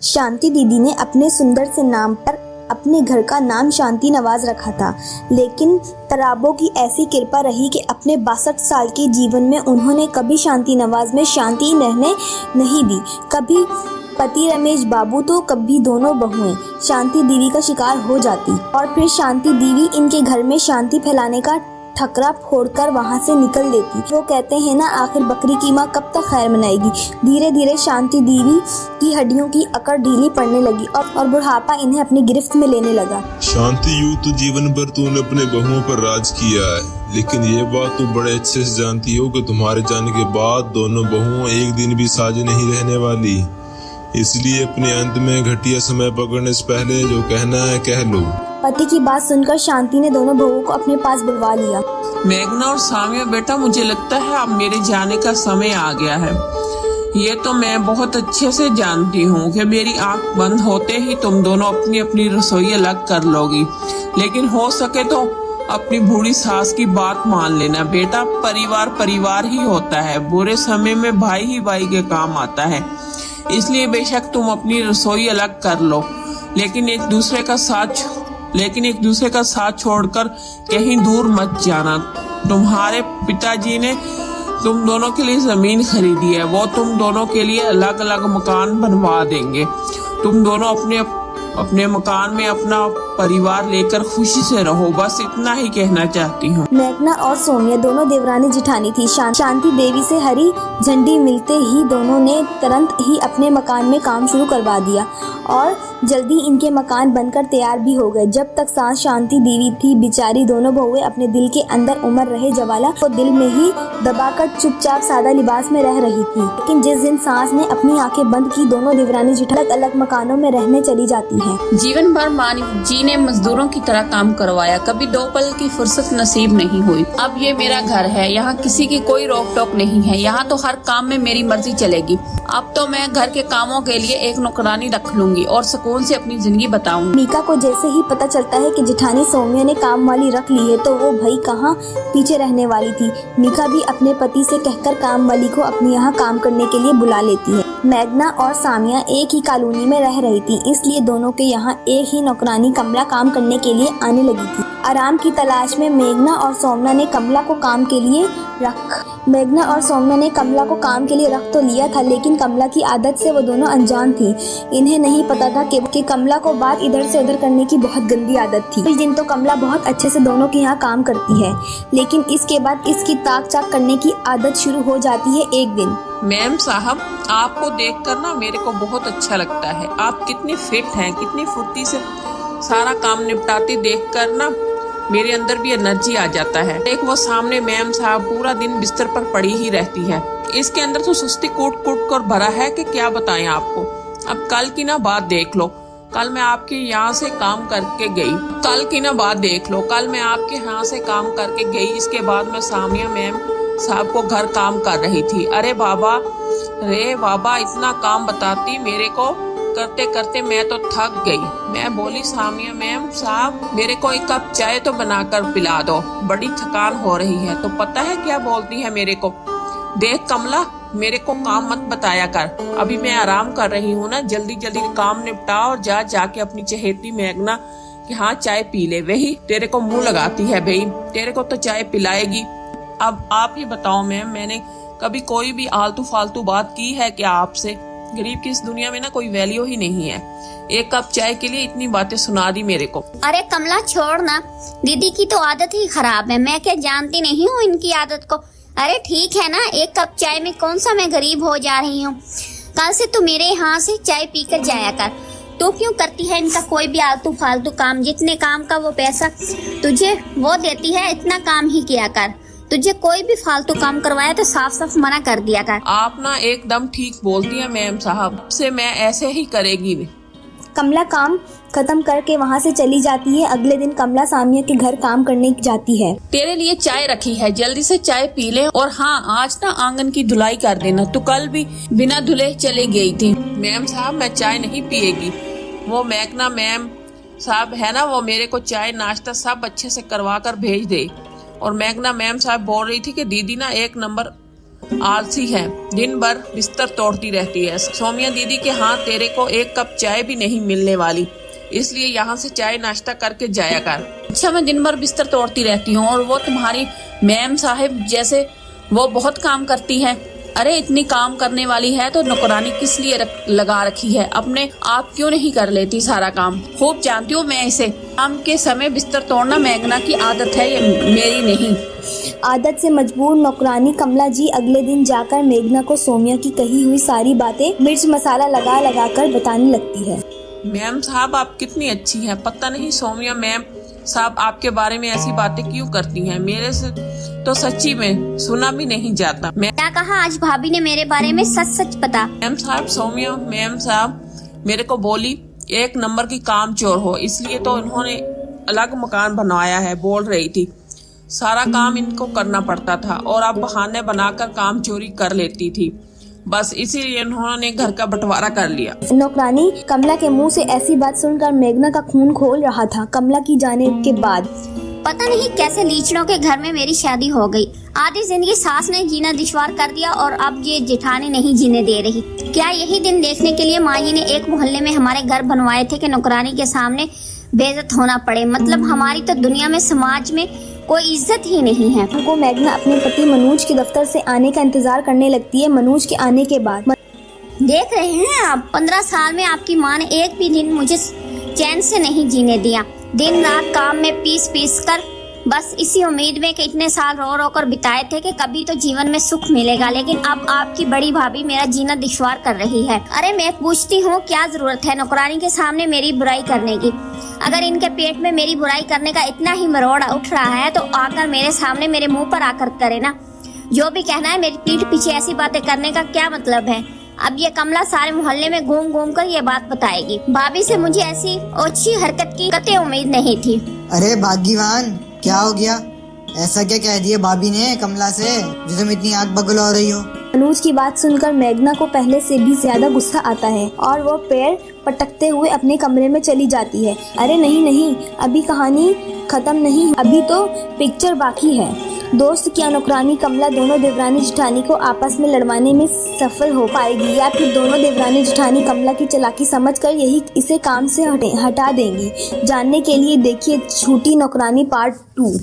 शांति दीदी ने अपने सुंदर से नाम पर अपने घर का नाम शांति नवाज रखा था, लेकिन तराबों की ऐसी कृपा रही कि अपने 62 साल के जीवन में उन्होंने कभी शांति नवाज में शांति रहने नहीं दी। कभी पति रमेश बाबू तो कभी दोनों बहुएं शांति दीदी का शिकार हो जाती और फिर शांति दीदी इनके घर में शांति फैलाने का ठकरा फोड़कर वहां से निकल देती। वो कहते हैं ना, आखिर बकरी की माँ कब तक खैर मनाएगी। धीरे धीरे शांति दीदी की हड्डियों की अकड़ ढीली पड़ने लगी और बुढ़ापा इन्हें अपनी गिरफ्त में लेने लगा। शांति, यूं तो जीवन भर तूने अपने बहुओं पर राज किया है, लेकिन ये बात तू बड़े अच्छे से जानती हो कि तुम्हारे जाने के बाद दोनों बहुओं एक दिन भी साझे नहीं रहने वाली। इसलिए अपने अंत में घटिया समय पकड़ने से पहले जो कहना है कह लो। पति की बात सुनकर शांति ने दोनों बहुओं को अपने पास बुलवा लिया। मेघना और सामिया बेटा, मुझे लगता है अब मेरे जाने का समय आ गया है। ये तो मैं बहुत अच्छे से जानती हूँ कि मेरी आंख बंद होते ही तुम दोनों अपनी अपनी रसोई अलग कर लोगी, लेकिन हो सके तो अपनी बूढ़ी सास की बात मान लेना बेटा। परिवार परिवार ही होता है, बुरे समय में भाई ही भाई के काम आता है। इसलिए बेशक तुम अपनी रसोई अलग कर लो, लेकिन एक दूसरे का साथ छोड़कर कहीं दूर मत जाना। तुम्हारे पिताजी ने तुम दोनों के लिए जमीन खरीदी है, वो तुम दोनों के लिए अलग अलग मकान बनवा देंगे। तुम दोनों अपने मकान में अपना परिवार लेकर खुशी से रहो, बस इतना ही कहना चाहती हूँ। मेघना और सोनिया दोनों देवरानी जिठानी थी। शांति देवी से हरी झंडी मिलते ही दोनों ने तुरंत ही अपने मकान में काम शुरू करवा दिया और जल्दी इनके मकान बनकर तैयार भी हो गए। जब तक सांस शांति देवी थी, बेचारी दोनों बहुएं अपने दिल के अंदर उमड़ रहे ज्वाला को दिल में ही दबाकर चुपचाप सादा लिबास में रह रही थी। लेकिन जिस दिन सांस ने अपनी आंखें बंद की, दोनों देवरानी जिठानी अलग अलग मकानों में रहने चली जाती है। जीवन भर माँ जी ने मजदूरों की तरह काम करवाया, कभी 2 पल की फुर्सत नसीब नहीं हुई। अब ये मेरा घर है, यहाँ किसी की कोई रोक टोक नहीं है, यहाँ तो हर काम में मेरी मर्जी चलेगी। अब तो मैं घर के कामों के लिए एक नौकरानी रख लूंगी और सुकून से अपनी जिंदगी बताऊंगी। मीका को जैसे ही पता चलता है कि जिठानी सोमिया ने काम वाली रख ली है, तो वो भाई कहाँ पीछे रहने वाली थी। मीका भी अपने पति से कहकर काम वाली को अपने यहाँ काम करने के लिए बुला लेती है। मेघना और सामिया एक ही कॉलोनी में रह रही थी, इसलिए दोनों के यहाँ एक ही नौकरानी कमला काम करने के लिए आने लगी थी। आराम की तलाश में मेघना और सोमना ने कमला को काम के लिए रख तो लिया था, लेकिन कमला की आदत से वो दोनों अनजान थी। इन्हें नहीं पता था कि कमला को बात इधर से उधर करने की बहुत गंदी आदत थी। कुछ दिन तो कमला बहुत अच्छे से दोनों के यहाँ काम करती है, लेकिन इसके बाद इसकी ताक चाक करने की आदत शुरू हो जाती है। एक दिन, मैम साहब, आपको देखकर ना मेरे को बहुत अच्छा लगता है। आप कितनी फिट हैं, कितनी फुर्ती से सारा काम निपटाती देखकर ना मेरे अंदर भी एनर्जी आ जाता है। एक वो सामने मैम साहब पूरा दिन बिस्तर पर पड़ी ही रहती है, इसके अंदर तो सुस्ती कूट कूट कर भरा है कि क्या बताएं आपको। अब कल की ना बात देख लो, कल मैं आपके यहाँ से काम करके गई। इसके बाद मैं सामिया मैम साहब को घर काम कर रही थी। अरे बाबा इतना काम बताती मेरे को, करते करते मैं तो थक गई। मैं बोली, सामिया मैम साहब मेरे को 1 कप चाय तो बनाकर पिला दो, बड़ी थकान हो रही है। तो पता है क्या बोलती है मेरे को, देख कमला, मेरे को काम मत बताया कर, अभी मैं आराम कर रही हूँ ना, जल्दी जल्दी काम निपटा और जाके अपनी चहेती मेघना कि हाँ चाय पी ले। वही तेरे को मुंह लगाती है भाई, तेरे को तो चाय पिलाएगी। अब आप ही बताओ मैम, मैंने कभी कोई भी आलतू फालतू बात की है क्या आपसे? गरीब की इस दुनिया में ना कोई वैल्यू ही नहीं है। 1 कप चाय के लिए इतनी बातें सुना दी मेरे को। अरे कमला छोड़ ना, दीदी की तो आदत ही खराब है, मैं क्या जानती नहीं हूँ इनकी आदत को। अरे ठीक है ना, 1 कप चाय में कौन सा मैं गरीब हो जा रही हूँ। कल से तू मेरे यहाँ से चाय पीकर जाया कर। तू क्यों करती है इनका कोई भी आलतू फालतू काम? जितने काम का वो पैसा तुझे वो देती है, इतना काम ही किया कर। तुझे कोई भी फालतू काम करवाया तो साफ साफ मना कर दिया कर। आप ना एकदम ठीक बोलती है मैम साहब, से मैं ऐसे ही करेगी। कमला काम खत्म करके वहाँ से चली जाती है। अगले दिन कमला सामिया के घर काम करने जाती है। तेरे लिए चाय रखी है, जल्दी से चाय पी ले। और हाँ, आज ना आंगन की धुलाई कर देना। तू कल भी बिना धुले चली गई थी। मैम साहब मैं चाय नहीं पिएगी। वो मेघना मैम साहब है ना, वो मेरे को चाय नाश्ता सब अच्छे से करवा कर भेज दे। और मेघना मैम साहब बोल रही थी कि दीदी ना 1 नंबर आलसी है, दिन भर बिस्तर तोड़ती रहती है। सौम्या दीदी के हाँ तेरे को एक कप चाय भी नहीं मिलने वाली, इसलिए यहाँ से चाय नाश्ता करके जाया कर। अच्छा, मैं दिन भर बिस्तर तोड़ती रहती हूँ और वो तुम्हारी मैम साहिब जैसे वो बहुत काम करती है। अरे इतनी काम करने वाली है तो नौकरानी किस लिए लगा रखी है? अपने आप क्यों नहीं कर लेती सारा काम? खूब जानती हूँ मैं इसे। काम के समय बिस्तर तोड़ना मेघना की आदत है, ये मेरी नहीं। आदत से मजबूर नौकरानी कमला जी अगले दिन जाकर मेघना को सौम्या की कही हुई सारी बातें मिर्च मसाला लगा लगा कर बताने लगती है। मैम साहब आप कितनी अच्छी हैं, पता नहीं सौम्या मैम साहब आपके बारे में ऐसी बातें क्यों करती हैं, मेरे से तो सच्ची में सुना भी नहीं जाता। क्या कहा आज भाभी ने मेरे बारे में? सच सच पता। मैम साहब सौम्या मैम साहब मेरे को बोली एक नंबर की काम चोर हो, इसलिए तो उन्होंने अलग मकान बनवाया है। बोल रही थी सारा काम इनको करना पड़ता था और अब बहाने बनाकर काम चोरी कर लेती थी, बस इसीलिए उन्होंने घर का बंटवारा कर लिया। नौकरानी कमला के मुंह से ऐसी बात सुनकर मेघना का खून खोल रहा था। कमला की जाने के बाद पता नहीं कैसे लीचड़ों के घर में मेरी शादी हो गई। आधी जिंदगी सास ने जीना दुश्वार कर दिया और अब ये जेठानी नहीं जीने दे रही। क्या यही दिन देखने के लिए माँ जी ने एक मोहल्ले में हमारे घर बनवाए थे कि नौकरानी के सामने बेइज्जत होना पड़े? मतलब हमारी तो दुनिया में समाज में कोई इज्जत ही नहीं है। उनको मेघना अपने पति मनोज के दफ्तर से आने का इंतजार करने लगती है। मनोज के आने के बाद देख रहे हैं आप, 15 साल में आपकी माँ ने एक भी दिन मुझे चैन से नहीं जीने दिया। दिन रात काम में पीस पीस कर बस इसी उम्मीद में कि इतने साल रो रो कर बिताए थे कि कभी तो जीवन में सुख मिलेगा, लेकिन अब आपकी बड़ी भाभी मेरा जीना दुश्वार कर रही है। अरे मैं पूछती हूँ क्या जरूरत है नौकरानी के सामने मेरी बुराई करने की? अगर इनके पेट में मेरी बुराई करने का इतना ही मरोड़ा उठ रहा है तो आकर मेरे सामने मेरे मुंह पर आकर करे ना। जो भी कहना है, मेरी पीठ पीछे ऐसी बातें करने का क्या मतलब है? अब ये कमला सारे मोहल्ले में घूम घूम कर ये बात बताएगी। भाभी से मुझे ऐसी ओछी हरकत की कतई उम्मीद नहीं थी। अरे भाग्यवान, क्या हो गया? ऐसा क्या कह दिया भाभी ने कमला से जो तुम इतनी आग बगल हो रही हो? मनोज की बात सुनकर मेघना को पहले से भी ज्यादा गुस्सा आता है और वो पैर पटकते हुए अपने कमरे में चली जाती है। अरे नहीं नहीं, अभी कहानी खत्म नहीं, अभी तो पिक्चर बाकी है। दोस्त क्या नौकरानी कमला दोनों देवरानी जेठानी को आपस में लड़वाने में सफल हो पाएगी या फिर दोनों देवरानी जेठानी कमला की चालाकी समझकर यही इसे काम से हटा देंगी? जानने के लिए देखिए छोटी नौकरानी पार्ट 2।